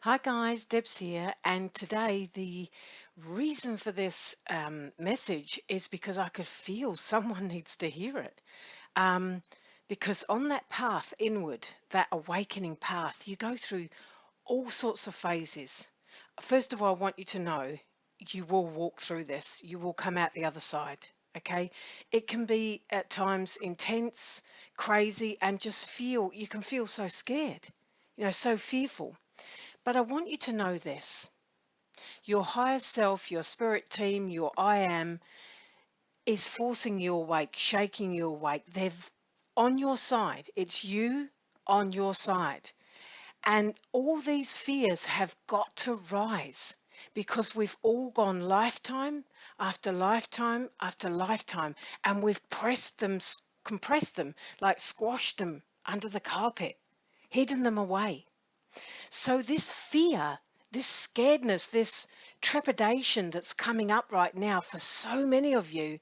Hi guys, Deb's here, and today the reason for this message is because I could feel someone needs to hear it. Um, because on that path inward, that awakening path, you go through all sorts of phases. First of all, I want you to know you will walk through this, you will come out the other side. Okay, it can be at times intense, crazy, and just you can feel so scared, so fearful. But I want you to know this. Your higher self, your spirit team, your I am is forcing you awake, shaking you awake. They're on your side. It's you on your side. And all these fears have got to rise because we've all gone lifetime after lifetime after lifetime, and we've pressed them, compressed them, like squashed them under the carpet, hidden them away. So this fear, this scaredness, this trepidation that's coming up right now for so many of you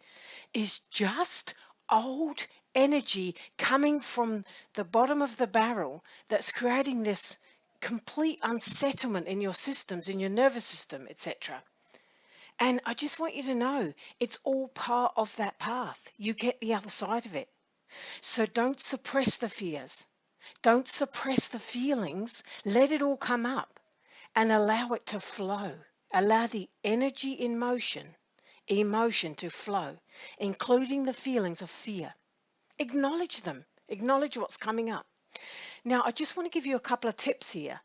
is just old energy coming from the bottom of the barrel that's creating this complete unsettlement in your systems, in your nervous system, etc. And I just want you to know it's all part of that path. You get the other side of it. So don't suppress the fears. Don't suppress the feelings. Let it all come up and allow it to flow. Allow the energy in motion, emotion to flow, including the feelings of fear. Acknowledge them. Acknowledge what's coming up. Now, I just want to give you a couple of tips here.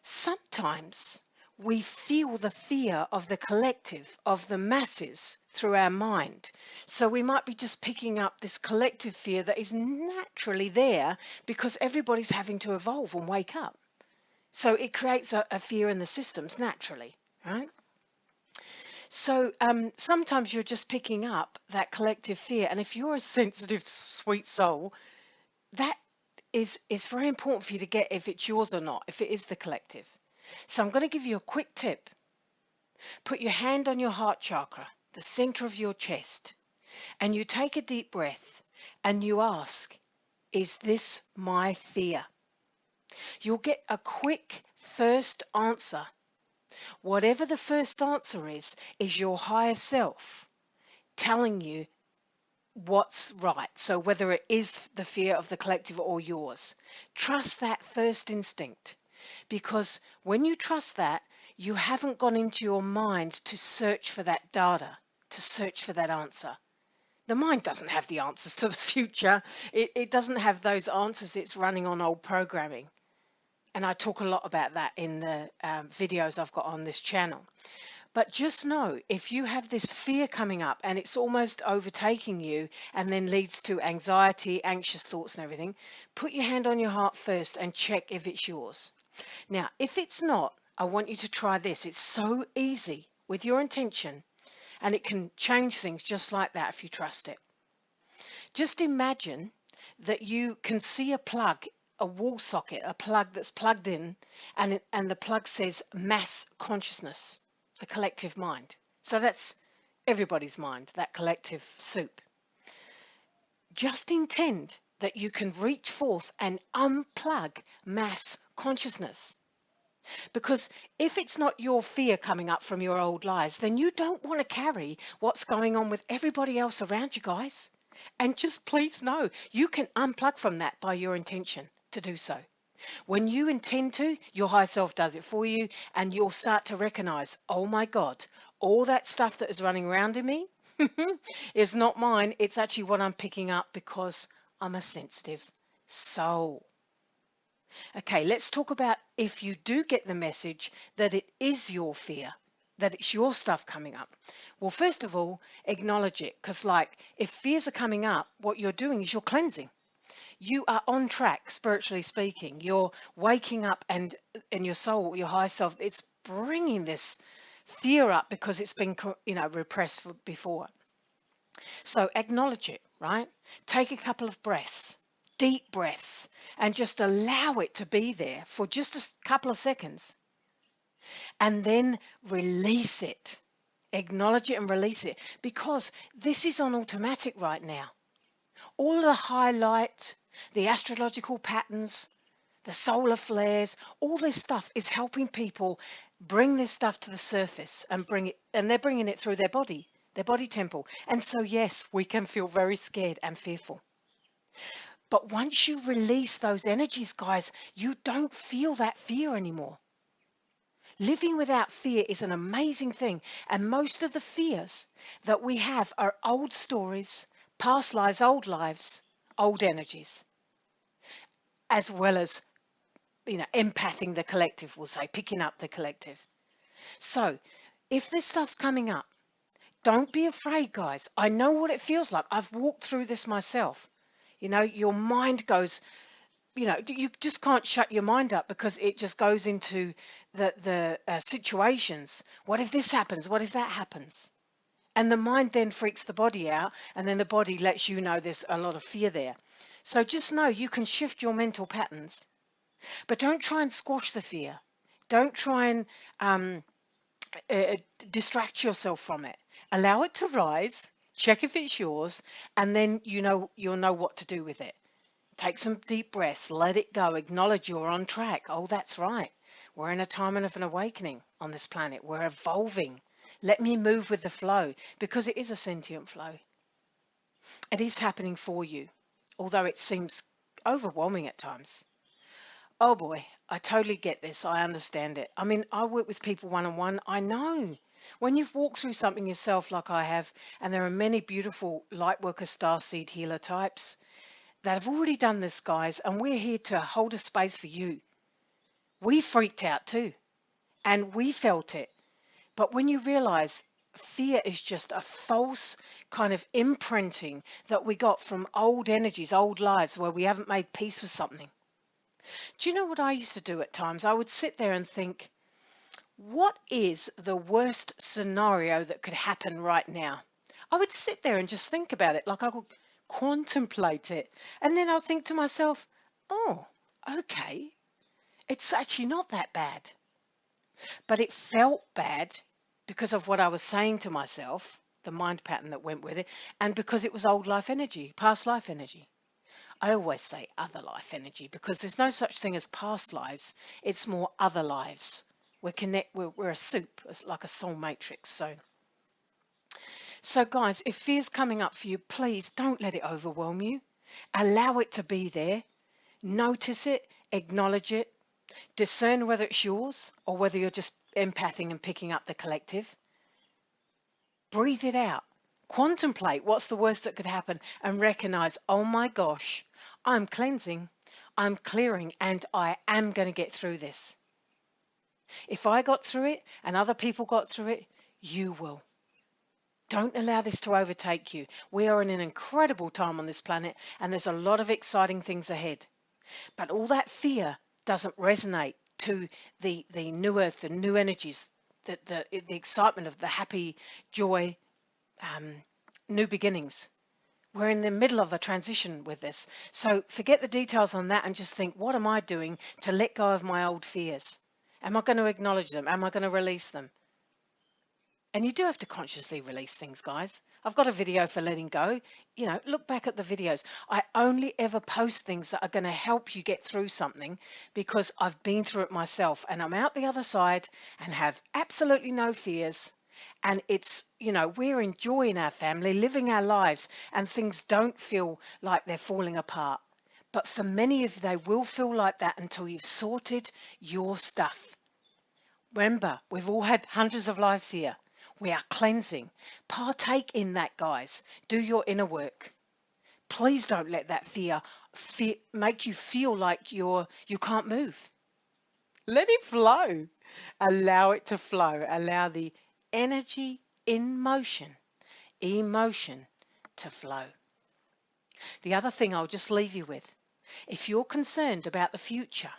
Sometimes we feel the fear of the collective, of the masses through our mind. So we might be just picking up this collective fear that is naturally there because everybody's having to evolve and wake up. So it creates a fear in the systems naturally, right? So sometimes you're just picking up that collective fear. And if you're a sensitive, sweet soul, that is very important for you to get if it's yours or not, if it is the collective. So I'm going to give you a quick tip. Put your hand on your heart chakra, the center of your chest, and you take a deep breath and you ask, is this my fear? You'll get a quick first answer. Whatever the first answer is your higher self telling you what's right. So whether it is the fear of the collective or yours, trust that first instinct. Because when you trust that, you haven't gone into your mind to search for that data, to search for that answer. The mind doesn't have the answers to the future. It doesn't have those answers. It's running on old programming. And I talk a lot about that in the videos I've got on this channel. But just know, if you have this fear coming up and it's almost overtaking you and then leads to anxiety, anxious thoughts and everything, put your hand on your heart first and check if it's yours. Now, if it's not, I want you to try this. It's so easy with your intention, and it can change things just like that if you trust it. Just imagine that you can see a plug, a wall socket, a plug that's plugged in, and the plug says mass consciousness, the collective mind. So that's everybody's mind, that collective soup. Just intend that you can reach forth and unplug mass consciousness. Because if it's not your fear coming up from your old lies, then you don't want to carry what's going on with everybody else around you, guys. And just please know, you can unplug from that by your intention to do so. When you intend to, your higher self does it for you, and you'll start to recognize, oh my God, all that stuff that is running around in me is not mine. It's actually what I'm picking up because I'm a sensitive soul. Okay, let's talk about if you do get the message that it is your fear, that it's your stuff coming up. Well, first of all, acknowledge it, because like if fears are coming up, what you're doing is you're cleansing. You are on track, spiritually speaking. You're waking up, and in your soul, your higher self, it's bringing this fear up because it's been, repressed before. So acknowledge it, right? Take a couple of breaths, deep breaths, and just allow it to be there for just a couple of seconds. And then release it. Acknowledge it and release it, because this is on automatic right now. All the highlight, the astrological patterns, the solar flares, all this stuff is helping people bring this stuff to the surface and bring it, and they're bringing it through their body temple. And so, yes, we can feel very scared and fearful. But once you release those energies, guys, you don't feel that fear anymore. Living without fear is an amazing thing. And most of the fears that we have are old stories, past lives, old energies, as well as, empathing the collective, we'll say, picking up the collective. So if this stuff's coming up, don't be afraid, guys. I know what it feels like. I've walked through this myself. Your mind goes, you just can't shut your mind up because it just goes into the situations. What if this happens? What if that happens? And the mind then freaks the body out, and then the body lets you know there's a lot of fear there. So just know you can shift your mental patterns, but don't try and squash the fear. Don't try and uh, distract yourself from it. Allow it to rise, check if it's yours, and then you'll know what to do with it. Take some deep breaths, let it go, acknowledge you're on track. Oh, that's right. We're in a time of an awakening on this planet. We're evolving. Let me move with the flow, because it is a sentient flow. It is happening for you, although it seems overwhelming at times. Oh boy, I totally get this. I understand it. I mean, I work with people one-on-one. I know. When you've walked through something yourself like I have, and there are many beautiful lightworker starseed healer types that have already done this, guys, and we're here to hold a space for you. We freaked out too, and we felt it. But when you realize fear is just a false kind of imprinting that we got from old energies, old lives where we haven't made peace with something. Do you know what I used to do at times? I would sit there and think, what is the worst scenario that could happen right now? I would sit there and just think about it, like I would contemplate it. And then I'll think to myself, oh, okay, it's actually not that bad. But it felt bad because of what I was saying to myself, the mind pattern that went with it, and because it was old life energy, past life energy. I always say other life energy because there's no such thing as past lives. It's more other lives. We're a soup, it's like a soul matrix. So guys, if fear's coming up for you, please don't let it overwhelm you. Allow it to be there. Notice it, acknowledge it, discern whether it's yours or whether you're just empathing and picking up the collective. Breathe it out. Contemplate what's the worst that could happen and recognize, oh my gosh, I'm cleansing, I'm clearing, and I am going to get through this. If I got through it and other people got through it, you will. Don't allow this to overtake you. We are in an incredible time on this planet, and there's a lot of exciting things ahead. But all that fear doesn't resonate to the new earth, the new energies, the excitement of the happy joy, new beginnings. We're in the middle of a transition with this. So forget the details on that and just think, what am I doing to let go of my old fears? Am I going to acknowledge them? Am I going to release them? And you do have to consciously release things, guys. I've got a video for letting go. Look back at the videos. I only ever post things that are going to help you get through something because I've been through it myself and I'm out the other side and have absolutely no fears. And it's, we're enjoying our family, living our lives, and things don't feel like they're falling apart. But for many of you, they will feel like that until you've sorted your stuff. Remember, we've all had hundreds of lives here. We are cleansing. Partake in that, guys. Do your inner work. Please don't let that fear make you feel like you can't move. Let it flow. Allow it to flow. Allow the energy in motion, emotion, to flow. The other thing I'll just leave you with, if you're concerned about the future,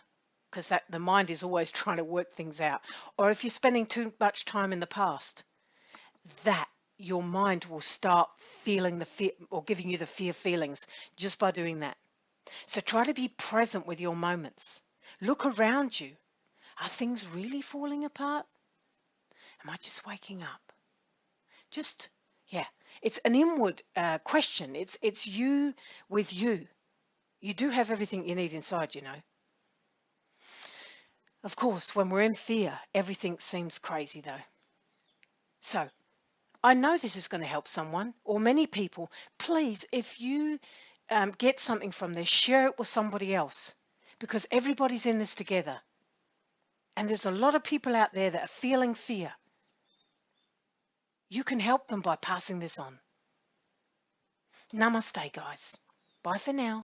because the mind is always trying to work things out, or if you're spending too much time in the past, that your mind will start feeling the fear or giving you the fear feelings just by doing that. So try to be present with your moments. Look around you. Are things really falling apart? Am I just waking up? It's an inward question. It's you with you. You do have everything you need inside, Of course, when we're in fear, everything seems crazy though. So I know this is going to help someone or many people. Please, if you get something from this, share it with somebody else, because everybody's in this together. And there's a lot of people out there that are feeling fear. You can help them by passing this on. Namaste, guys. Bye for now.